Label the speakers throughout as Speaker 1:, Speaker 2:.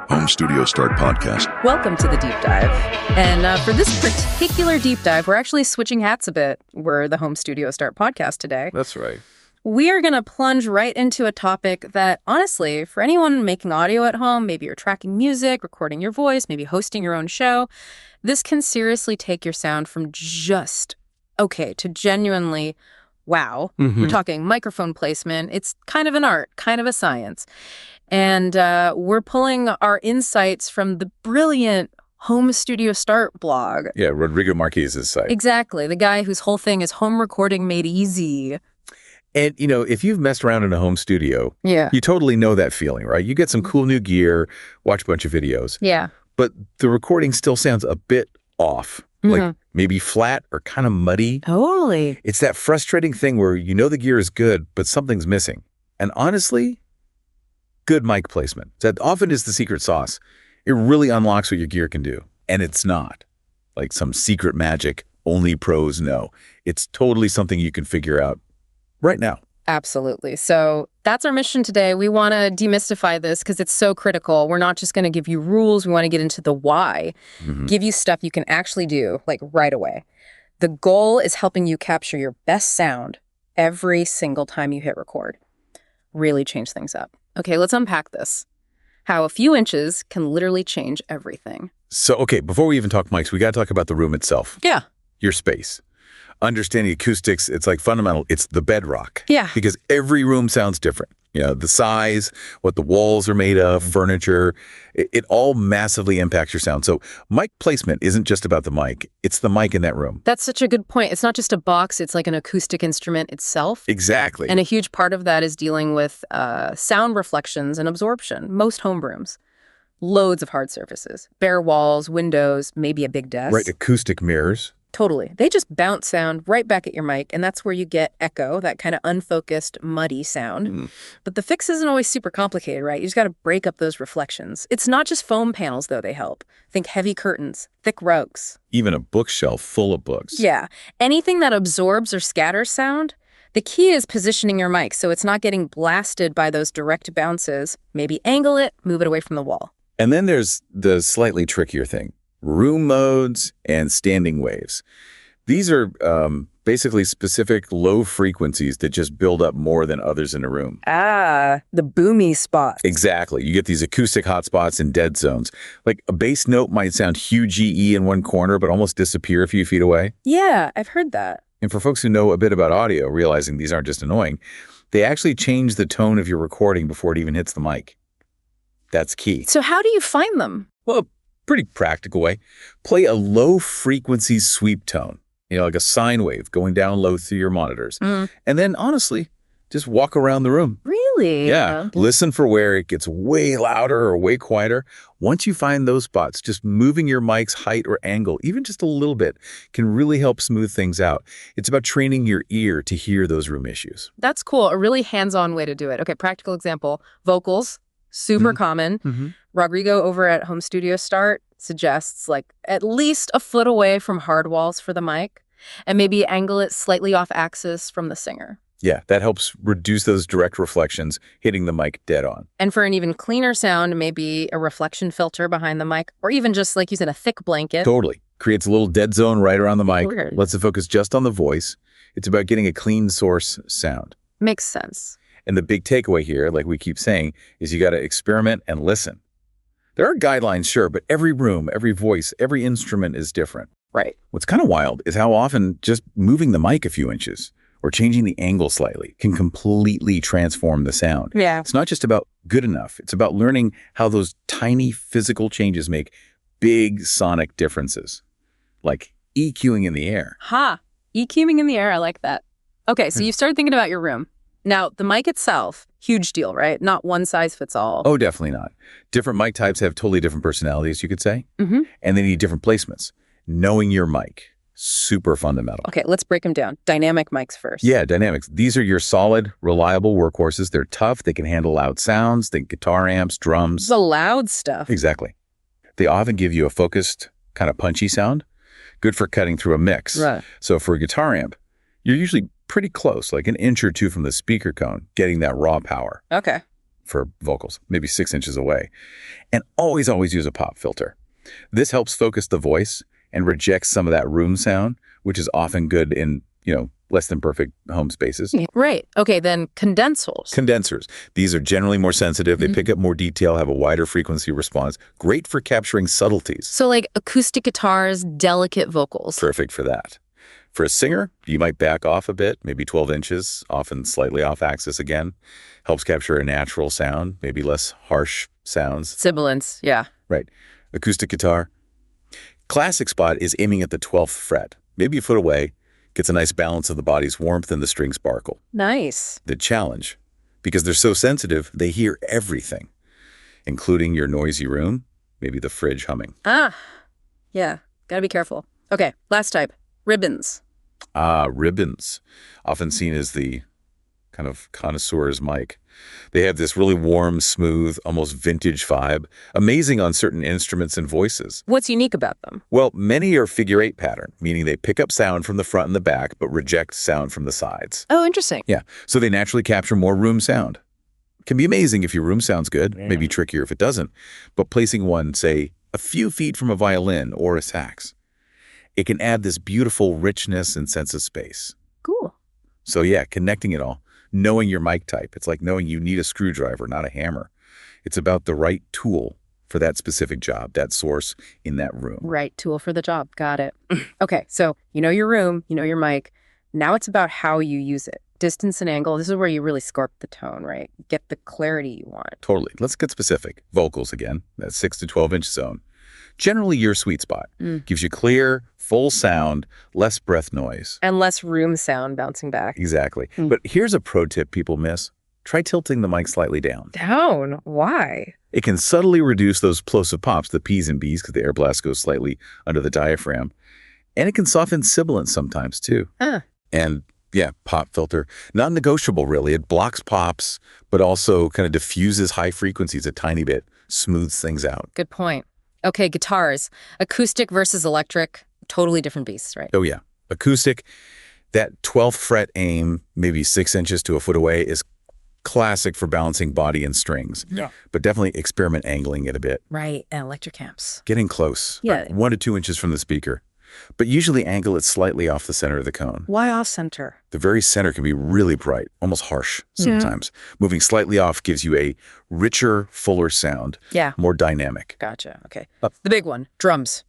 Speaker 1: Home Studio Start podcast.
Speaker 2: Welcome to the deep dive. And for this particular deep dive, we're actually switching hats a bit. We're the Home Studio Start podcast today.
Speaker 3: That's right.
Speaker 2: We are going to plunge right into a topic that, honestly, for anyone making audio at home, maybe you're tracking music, recording your voice, maybe hosting your own show, this can seriously take your sound from just okay to genuinely wow. We're talking microphone placement. It's kind of an art, kind of a science. And we're pulling our insights from the brilliant Home Studio Start blog.
Speaker 3: Yeah, Rodrigo Marquez's site.
Speaker 2: Exactly. The guy whose whole thing is home recording made easy.
Speaker 3: And, you know, if you've messed around in a home studio, you totally know that feeling, right? You get some cool new gear, watch a bunch of videos.
Speaker 2: Yeah.
Speaker 3: But the recording still sounds a bit off, like maybe flat or kind of muddy.
Speaker 2: Totally.
Speaker 3: It's that frustrating thing where you know the gear is good, but something's missing. And honestly, good mic placement. That often is the secret sauce. It really unlocks what your gear can do. And it's not like some secret magic only pros know. It's totally something you can figure out right now.
Speaker 2: Absolutely. So that's our mission today. We want to demystify this because it's so critical. We're not just going to give you rules. We want to get into the why, give you stuff you can actually do like right away. The goal is helping you capture your best sound every single time you hit record. Really change things up. Okay, let's unpack this. How a few inches can literally change everything.
Speaker 3: So, okay, before we even talk mics, we got to talk about the room itself.
Speaker 2: Yeah.
Speaker 3: Your space. Understanding acoustics, it's like fundamental. It's the bedrock.
Speaker 2: Yeah.
Speaker 3: Because every room sounds different. You know, the size, what the walls are made of, furniture, it all massively impacts your sound. So mic placement isn't just about the mic. It's the mic in that room.
Speaker 2: That's such a good point. It's not just a box. It's like an acoustic instrument itself.
Speaker 3: Exactly.
Speaker 2: And a huge part of that is dealing with sound reflections and absorption. Most homerooms. Loads of hard surfaces. Bare walls, windows, maybe a big desk.
Speaker 3: Right, acoustic mirrors.
Speaker 2: Totally. They just bounce sound right back at your mic, and that's where you get echo, that kind of unfocused, muddy sound. But the fix isn't always super complicated, right? You just got to break up those reflections. It's not just foam panels, though, they help. Think heavy curtains, thick rugs.
Speaker 3: Even a bookshelf full of books.
Speaker 2: Yeah. Anything that absorbs or scatters sound. The key is positioning your mic so it's not getting blasted by those direct bounces. Maybe angle it, move it away from the wall.
Speaker 3: And then there's the slightly trickier thing. Room modes and standing waves. These are basically specific low frequencies that just build up more than others in a room.
Speaker 2: Ah, the boomy spots.
Speaker 3: Exactly. You get these acoustic hotspots and dead zones. Like a bass note might sound huge EE in one corner, but almost disappear a few feet away.
Speaker 2: Yeah, I've heard that.
Speaker 3: And for folks who know a bit about audio, realizing these aren't just annoying, they actually change the tone of your recording before it even hits the mic. That's key.
Speaker 2: So how do you find them?
Speaker 3: Well, pretty practical way. Play a low frequency sweep tone, you know, like a sine wave going down low through your monitors. And then honestly, just walk around the room.
Speaker 2: Really?
Speaker 3: Yeah. Listen for where it gets way louder or way quieter. Once you find those spots, just moving your mic's height or angle, even just a little bit, can really help smooth things out. It's about training your ear to hear those room issues.
Speaker 2: That's cool. A really hands-on way to do it. Okay, practical example. Vocals, super common. Rodrigo over at Home Studio Start suggests like at least a foot away from hard walls for the mic and maybe angle it slightly off axis from the singer.
Speaker 3: Yeah, that helps reduce those direct reflections hitting the mic dead on.
Speaker 2: And for an even cleaner sound, maybe a reflection filter behind the mic or even just like using a thick blanket.
Speaker 3: Totally. Creates a little dead zone right around the mic.
Speaker 2: Weird.
Speaker 3: Lets it focus just on the voice. It's about getting a clean source sound.
Speaker 2: Makes sense.
Speaker 3: And the big takeaway here, like we keep saying, is you got to experiment and listen. There are guidelines, sure, but every room, every voice, every instrument is different.
Speaker 2: Right.
Speaker 3: What's kind of wild is how often just moving the mic a few inches or changing the angle slightly can completely transform the sound.
Speaker 2: Yeah.
Speaker 3: It's not just about good enough. It's about learning how those tiny physical changes make big sonic differences, like EQing in the air.
Speaker 2: EQing in the air. I like that. Okay, so you've started thinking about your room. Now, the mic itself, huge deal, right? Not one size fits all.
Speaker 3: Oh, definitely not. Different mic types have totally different personalities, you could say, and they need different placements. Knowing your mic, super fundamental.
Speaker 2: Okay, let's break them down. Dynamic mics first.
Speaker 3: Yeah, dynamics. These are your solid, reliable workhorses. They're tough. They can handle loud sounds. Think guitar amps, drums.
Speaker 2: The loud stuff.
Speaker 3: Exactly. They often give you a focused, kind of punchy sound, good for cutting through a mix.
Speaker 2: Right.
Speaker 3: So for a guitar amp, you're usually pretty close, like an inch or two from the speaker cone, getting that raw power.
Speaker 2: Okay.
Speaker 3: for vocals, maybe 6 inches away. And always use a pop filter. This helps focus the voice and rejects some of that room sound, which is often good in, less than perfect home spaces.
Speaker 2: Right. Okay, then condensers.
Speaker 3: Condensers. These are generally more sensitive. They pick up more detail, have a wider frequency response. Great for capturing subtleties.
Speaker 2: So like acoustic guitars, delicate vocals.
Speaker 3: Perfect for that. For a singer, you might back off a bit, maybe 12 inches, often slightly off axis again. Helps capture a natural sound, maybe less harsh sounds.
Speaker 2: Sibilance, yeah.
Speaker 3: Right. Acoustic guitar. Classic spot is aiming at the 12th fret, maybe a foot away. Gets a nice balance of the body's warmth and the string sparkle.
Speaker 2: Nice.
Speaker 3: The challenge, because they're so sensitive, they hear everything, including your noisy room, maybe the fridge humming.
Speaker 2: Yeah, gotta be careful. Okay, last type, ribbons.
Speaker 3: Ribbons, often seen as the kind of connoisseur's mic. They have this really warm, smooth, almost vintage vibe, amazing on certain instruments and voices.
Speaker 2: What's unique about them?
Speaker 3: Well, many are figure-8 pattern, meaning they pick up sound from the front and the back, but reject sound from the sides.
Speaker 2: Oh, interesting.
Speaker 3: Yeah, so they naturally capture more room sound. Can be amazing if your room sounds good, maybe trickier if it doesn't, but placing one, say, a few feet from a violin or a sax, it can add this beautiful richness and sense of space.
Speaker 2: Cool.
Speaker 3: So yeah, connecting it all. Knowing your mic type. It's like knowing you need a screwdriver, not a hammer. It's about the right tool for that specific job, that source in that room.
Speaker 2: Right tool for the job. Got it. Okay, so you know your room, you know your mic. Now it's about how you use it. Distance and angle. This is where you really scarp the tone, right? Get the clarity you want.
Speaker 3: Totally. Let's get specific. Vocals again, that 6 to 12 inch zone. Generally your sweet spot. Gives you clear, full sound, less breath noise.
Speaker 2: And less room sound bouncing back.
Speaker 3: Exactly. But here's a pro tip people miss. Try tilting the mic slightly down.
Speaker 2: Down? Why?
Speaker 3: It can subtly reduce those plosive pops, the P's and B's, because the air blast goes slightly under the diaphragm. And it can soften sibilance sometimes too. And yeah, pop filter. Not negotiable really. It blocks pops, but also kind of diffuses high frequencies a tiny bit, smooths things out.
Speaker 2: Good point. Okay, guitars. Acoustic versus electric, totally different beasts, right?
Speaker 3: Oh yeah. Acoustic, that 12th fret aim, maybe 6 inches to a foot away, is classic for balancing body and strings. Yeah. But definitely experiment angling it a bit.
Speaker 2: Right, and electric amps.
Speaker 3: Getting close.
Speaker 2: Yeah.
Speaker 3: 1 to 2 inches from the speaker. But usually angle it slightly off the center of the cone.
Speaker 2: Why off center?
Speaker 3: The very center can be really bright, almost harsh sometimes. Moving slightly off gives you a richer, fuller sound.
Speaker 2: Yeah.
Speaker 3: More dynamic.
Speaker 2: Gotcha. Okay. The big one, drums.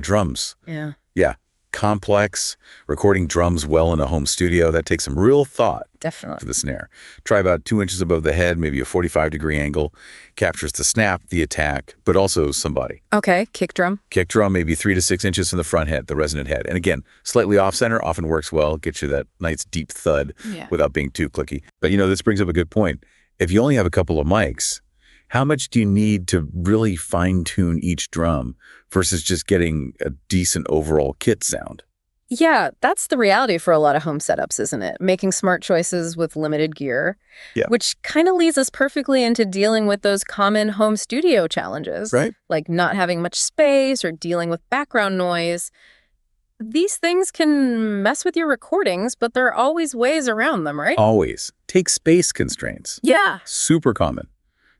Speaker 3: Drums.
Speaker 2: Yeah.
Speaker 3: Yeah. Complex. Recording drums well in a home studio, that takes some real thought.
Speaker 2: Definitely.
Speaker 3: For the snare. Try about 2 inches above the head, maybe a 45-degree angle. Captures the snap, the attack, but also somebody.
Speaker 2: Okay, kick drum.
Speaker 3: Kick drum, maybe 3 to 6 inches from the front head, the resonant head. And again, slightly off-center often works well, gets you that nice deep thud without being too clicky. But this brings up a good point. If you only have a couple of mics, how much do you need to really fine-tune each drum versus just getting a decent overall kit sound?
Speaker 2: Yeah, that's the reality for a lot of home setups, isn't it? Making smart choices with limited gear, which kind of leads us perfectly into dealing with those common home studio challenges,
Speaker 3: right?
Speaker 2: Like not having much space or dealing with background noise. These things can mess with your recordings, but there are always ways around them, right?
Speaker 3: Always. Take space constraints.
Speaker 2: Yeah.
Speaker 3: Super common.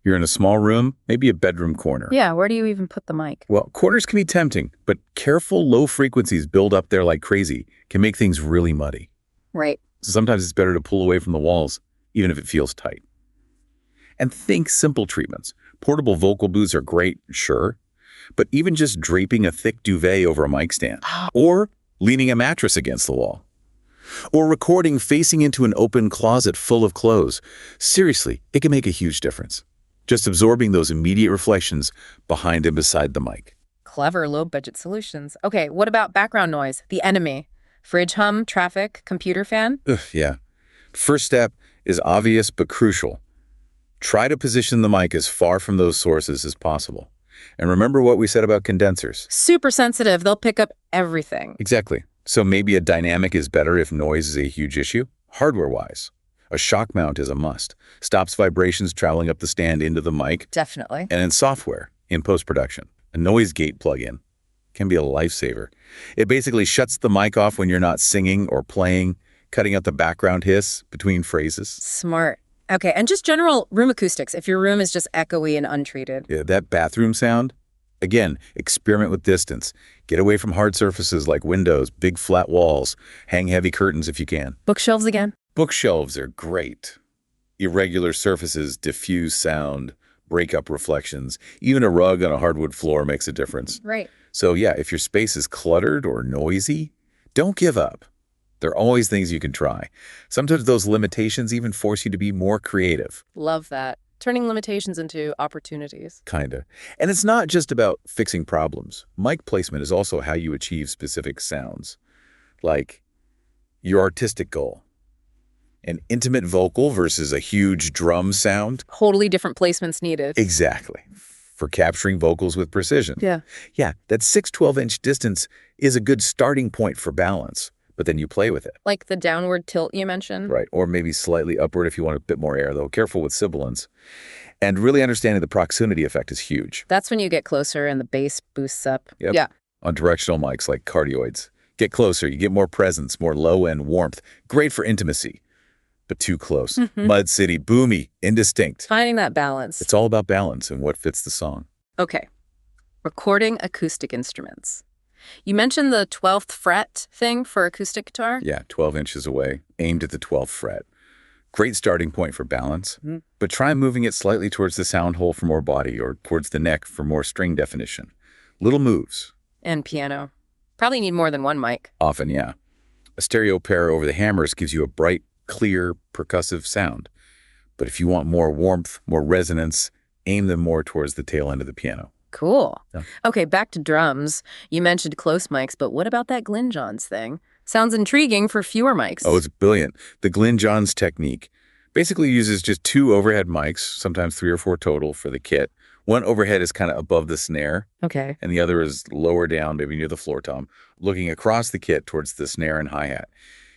Speaker 3: You're in a small room, maybe a bedroom corner.
Speaker 2: Yeah, where do you even put the mic?
Speaker 3: Well, corners can be tempting, but careful low frequencies build up there like crazy can make things really muddy.
Speaker 2: Right.
Speaker 3: So sometimes it's better to pull away from the walls, even if it feels tight. And think simple treatments. Portable vocal booths are great, sure, but even just draping a thick duvet over a mic stand, or leaning a mattress against the wall, or recording facing into an open closet full of clothes. Seriously, it can make a huge difference. Just absorbing those immediate reflections behind and beside the mic.
Speaker 2: Clever low-budget solutions. Okay, what about background noise? The enemy. Fridge hum, traffic, computer fan?
Speaker 3: Yeah. First step is obvious but crucial. Try to position the mic as far from those sources as possible. And remember what we said about condensers.
Speaker 2: Super sensitive. They'll pick up everything.
Speaker 3: Exactly. So maybe a dynamic is better if noise is a huge issue, hardware-wise. A shock mount is a must. Stops vibrations traveling up the stand into the mic.
Speaker 2: Definitely.
Speaker 3: And in software, in post-production, a noise gate plug-in can be a lifesaver. It basically shuts the mic off when you're not singing or playing, cutting out the background hiss between phrases.
Speaker 2: Smart. Okay, and just general room acoustics, if your room is just echoey and untreated.
Speaker 3: Yeah, that bathroom sound, again, experiment with distance. Get away from hard surfaces like windows, big flat walls, hang heavy curtains if you can.
Speaker 2: Bookshelves again?
Speaker 3: Bookshelves are great. Irregular surfaces diffuse sound, break up reflections. Even a rug on a hardwood floor makes a difference.
Speaker 2: Right.
Speaker 3: So yeah, if your space is cluttered or noisy, don't give up. There are always things you can try. Sometimes those limitations even force you to be more creative.
Speaker 2: Love that. Turning limitations into opportunities.
Speaker 3: Kinda. And it's not just about fixing problems. Mic placement is also how you achieve specific sounds. Like your artistic goal. An intimate vocal versus a huge drum sound.
Speaker 2: Totally different placements needed.
Speaker 3: Exactly. For capturing vocals with precision.
Speaker 2: Yeah.
Speaker 3: Yeah, that 6-12-inch distance is a good starting point for balance, but then you play with it.
Speaker 2: Like the downward tilt you mentioned?
Speaker 3: Right, or maybe slightly upward if you want a bit more air, though. Careful with sibilants. And really understanding the proximity effect is huge.
Speaker 2: That's when you get closer and the bass boosts up.
Speaker 3: Yep.
Speaker 2: Yeah.
Speaker 3: On directional mics like cardioids. Get closer, you get more presence, more low-end warmth. Great for intimacy, but too close. Mud City, boomy, indistinct.
Speaker 2: Finding that balance.
Speaker 3: It's all about balance and what fits the song.
Speaker 2: Okay. Recording acoustic instruments. You mentioned the 12th fret thing for acoustic guitar?
Speaker 3: Yeah, 12 inches away, aimed at the 12th fret. Great starting point for balance, but try moving it slightly towards the sound hole for more body or towards the neck for more string definition. Little moves.
Speaker 2: And piano. Probably need more than one mic.
Speaker 3: Often, yeah. A stereo pair over the hammers gives you a bright, clear, percussive sound. But if you want more warmth, more resonance, aim them more towards the tail end of the piano.
Speaker 2: Cool.
Speaker 3: Yeah.
Speaker 2: Okay, back to drums. You mentioned close mics, but what about that Glyn Johns thing? Sounds intriguing for fewer mics.
Speaker 3: Oh, it's brilliant. The Glyn Johns technique basically uses just 2 overhead mics, sometimes 3 or 4 total for the kit. One overhead is kind of above the snare,
Speaker 2: Okay.
Speaker 3: and the other is lower down, maybe near the floor tom, looking across the kit towards the snare and hi-hat.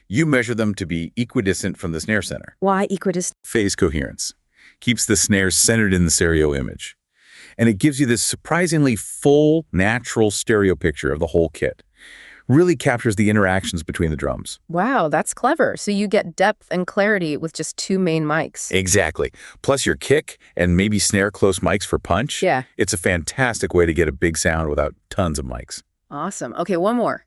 Speaker 3: You measure them to be equidistant from the snare center.
Speaker 2: Why equidistant?
Speaker 3: Phase coherence. Keeps the snare centered in the stereo image. And it gives you this surprisingly full, natural stereo picture of the whole kit. Really captures the interactions between the drums.
Speaker 2: Wow, that's clever. So you get depth and clarity with just 2 main mics.
Speaker 3: Exactly. Plus your kick and maybe snare close mics for punch.
Speaker 2: Yeah.
Speaker 3: It's a fantastic way to get a big sound without tons of mics.
Speaker 2: Awesome. Okay, one more.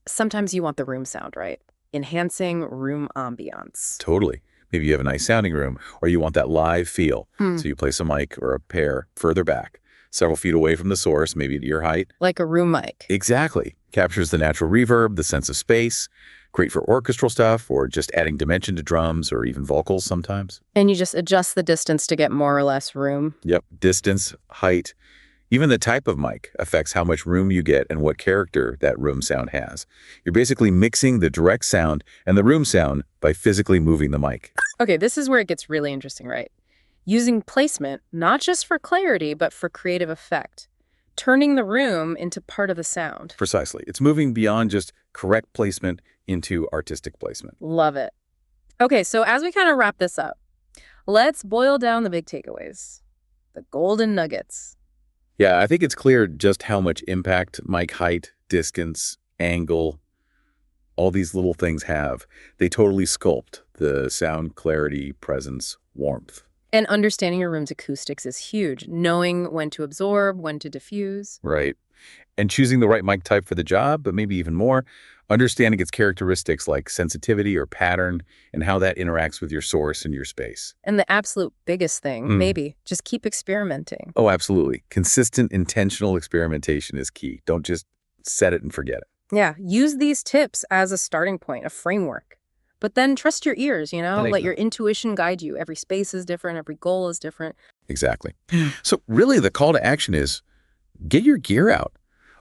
Speaker 2: Sometimes you want the room sound, right? Enhancing room ambiance.
Speaker 3: Totally. Maybe you have a nice sounding room, or you want that live feel. So you place a mic or a pair further back, several feet away from the source, maybe at ear height.
Speaker 2: Like a room mic.
Speaker 3: Exactly. Captures the natural reverb, the sense of space. Great for orchestral stuff, or just adding dimension to drums, or even vocals sometimes.
Speaker 2: And you just adjust the distance to get more or less room.
Speaker 3: Yep. Distance, height, even the type of mic affects how much room you get and what character that room sound has. You're basically mixing the direct sound and the room sound by physically moving the mic.
Speaker 2: Okay, this is where it gets really interesting, right? Using placement, not just for clarity, but for creative effect. Turning the room into part of the sound.
Speaker 3: Precisely. It's moving beyond just correct placement into artistic placement.
Speaker 2: Love it. Okay, so as we kind of wrap this up, let's boil down the big takeaways. The golden nuggets.
Speaker 3: Yeah, I think it's clear just how much impact mic height, distance, angle, all these little things have. They totally sculpt the sound clarity, presence, warmth.
Speaker 2: And understanding your room's acoustics is huge. Knowing when to absorb, when to diffuse.
Speaker 3: Right. And choosing the right mic type for the job, but maybe even more, understanding its characteristics like sensitivity or pattern and how that interacts with your source and your space.
Speaker 2: And the absolute biggest thing, maybe, just keep experimenting.
Speaker 3: Oh, absolutely. Consistent, intentional experimentation is key. Don't just set it and forget it.
Speaker 2: Yeah, use these tips as a starting point, a framework. But then trust your ears, let your intuition guide you. Every space is different. Every goal is different.
Speaker 3: Exactly. So really the call to action is get your gear out.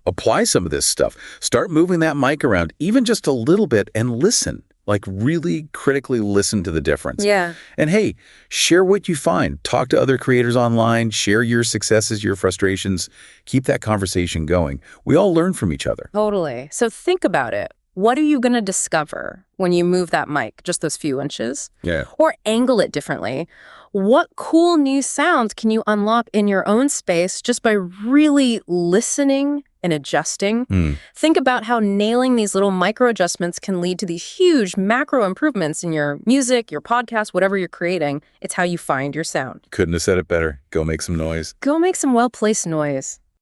Speaker 3: Apply some of this stuff. Start moving that mic around even just a little bit and listen. Like really critically listen to the difference.
Speaker 2: Yeah.
Speaker 3: And hey, share what you find. Talk to other creators online. Share your successes, your frustrations. Keep that conversation going. We all learn from each other.
Speaker 2: Totally. So think about it. What are you going to discover when you move that mic, just those few inches?
Speaker 3: Yeah.
Speaker 2: Or angle it differently? What cool new sounds can you unlock in your own space just by really listening and adjusting. Think about how nailing these little micro adjustments can lead to these huge macro improvements in your music, your podcast, whatever you're creating. It's how you find your sound.
Speaker 3: Couldn't have said it better. Go make some noise.
Speaker 2: Go make some well-placed noise.